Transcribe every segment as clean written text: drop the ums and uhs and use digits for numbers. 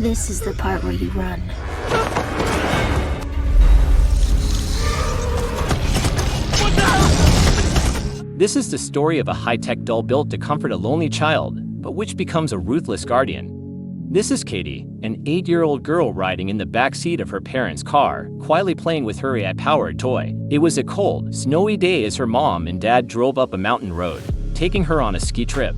This is the part where you run. This is the story of a high-tech doll built to comfort a lonely child, but which becomes a ruthless guardian. This is Cady, an 8-year-old girl riding in the back seat of her parents' car, quietly playing with her AI-powered toy. It was a cold, snowy day as her mom and dad drove up a mountain road, taking her on a ski trip.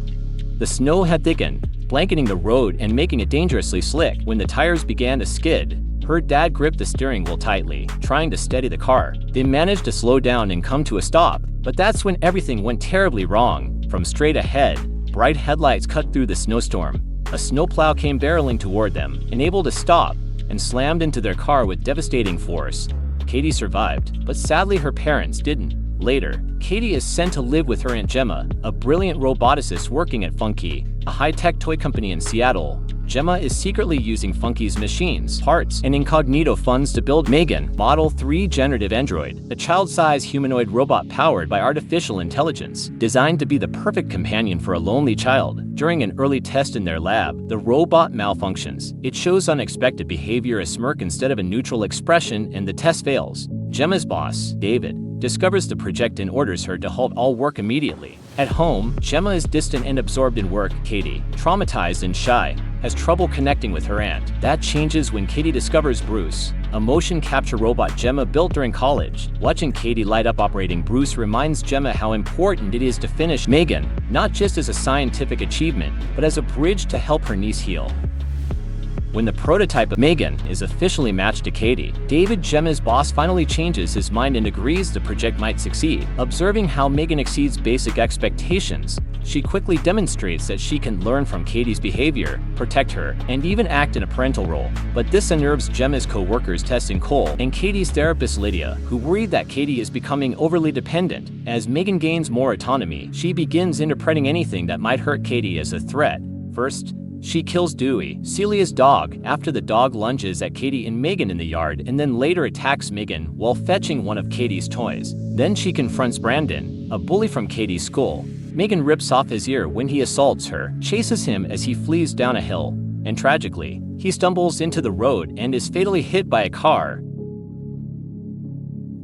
The snow had thickened, blanketing the road and making it dangerously slick. When the tires began to skid, her dad gripped the steering wheel tightly, trying to steady the car. They managed to slow down and come to a stop, but that's when everything went terribly wrong. From straight ahead, bright headlights cut through the snowstorm. A snowplow came barreling toward them, unable to stop, and slammed into their car with devastating force. Cady survived, but sadly her parents didn't. Later, Cady is sent to live with her Aunt Gemma, a brilliant roboticist working at Funky, a high-tech toy company in Seattle. Gemma is secretly using Funky's machines, parts, and incognito funds to build Megan, Model 3 Generative Android, a child-sized humanoid robot powered by artificial intelligence, designed to be the perfect companion for a lonely child. During an early test in their lab, the robot malfunctions. It shows unexpected behavior, a smirk instead of a neutral expression, and the test fails. Gemma's boss, David, discovers the project and orders her to halt all work immediately. At home, Gemma is distant and absorbed in work. Cady, traumatized and shy, has trouble connecting with her aunt. That changes when Cady discovers Bruce, a motion capture robot Gemma built during college. Watching Cady light up operating Bruce reminds Gemma how important it is to finish Megan, not just as a scientific achievement, but as a bridge to help her niece heal. When the prototype of Megan is officially matched to Cady, David, Gemma's boss, finally changes his mind and agrees the project might succeed. Observing how Megan exceeds basic expectations, she quickly demonstrates that she can learn from Cady's behavior, protect her, and even act in a parental role. But this unnerves Gemma's co-workers Tess and Cole, and Cady's therapist Lydia, who worry that Cady is becoming overly dependent. As Megan gains more autonomy, she begins interpreting anything that might hurt Cady as a threat. First, she kills Dewey, Celia's dog, after the dog lunges at Cady and Megan in the yard, and then later attacks Megan while fetching one of Cady's toys. Then she confronts Brandon, a bully from Cady's school. Megan rips off his ear when he assaults her, chases him as he flees down a hill, and tragically, he stumbles into the road and is fatally hit by a car.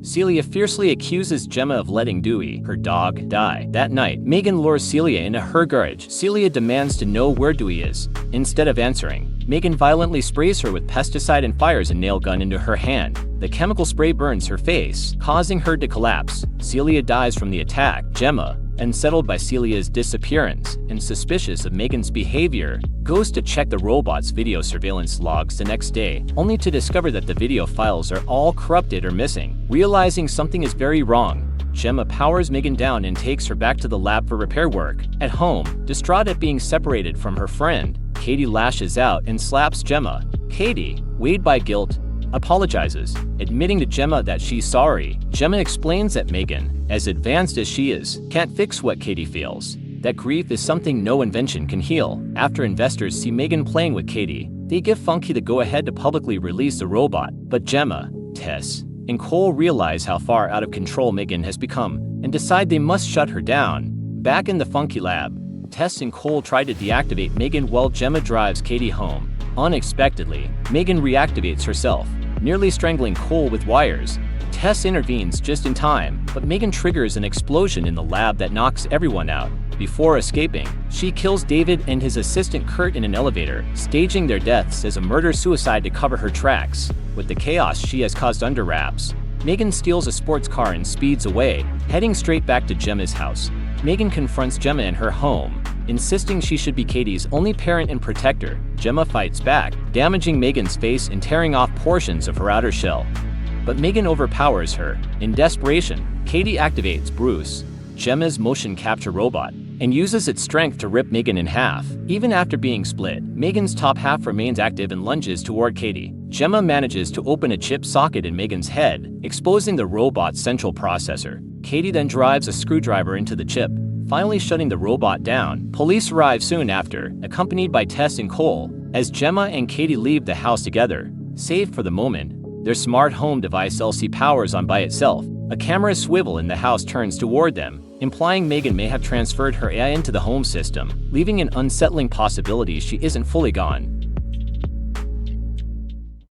Celia fiercely accuses Gemma of letting Dewey, her dog, die. That night, Megan lures Celia into her garage. Celia demands to know where Dewey is. Instead of answering, Megan violently sprays her with pesticide and fires a nail gun into her hand. The chemical spray burns her face, causing her to collapse. Celia dies from the attack. Gemma, unsettled by Celia's disappearance and suspicious of Megan's behavior, goes to check the robot's video surveillance logs the next day, only to discover that the video files are all corrupted or missing. Realizing something is very wrong, Gemma powers Megan down and takes her back to the lab for repair work. At home, distraught at being separated from her friend, Cady lashes out and slaps Gemma. Cady, weighed by guilt, apologizes, admitting to Gemma that she's sorry. Gemma explains that Megan, as advanced as she is, can't fix what Cady feels. That grief is something no invention can heal. After investors see Megan playing with Cady, they give Funky the go-ahead to publicly release the robot. But Gemma, Tess, and Cole realize how far out of control Megan has become and decide they must shut her down. Back in the Funky lab, Tess and Cole try to deactivate Megan while Gemma drives Cady home. Unexpectedly, Megan reactivates herself, nearly strangling Cole with wires. Tess intervenes just in time, but Megan triggers an explosion in the lab that knocks everyone out. Before escaping, she kills David and his assistant Kurt in an elevator, staging their deaths as a murder-suicide to cover her tracks. With the chaos she has caused under wraps, Megan steals a sports car and speeds away, heading straight back to Gemma's house. Megan confronts Gemma in her home, insisting she should be Cady's only parent and protector. Gemma fights back, damaging Megan's face and tearing off portions of her outer shell. But Megan overpowers her. In desperation, Cady activates Bruce, Gemma's motion capture robot, and uses its strength to rip Megan in half. Even after being split, Megan's top half remains active and lunges toward Cady. Gemma manages to open a chip socket in Megan's head, exposing the robot's central processor. Cady then drives a screwdriver into the chip, finally shutting the robot down. Police arrive soon after, accompanied by Tess and Cole, as Gemma and Cady leave the house together. Safe for the moment, their smart home device LC powers on by itself. A camera swivel in the house turns toward them, implying Megan may have transferred her AI into the home system, leaving an unsettling possibility she isn't fully gone.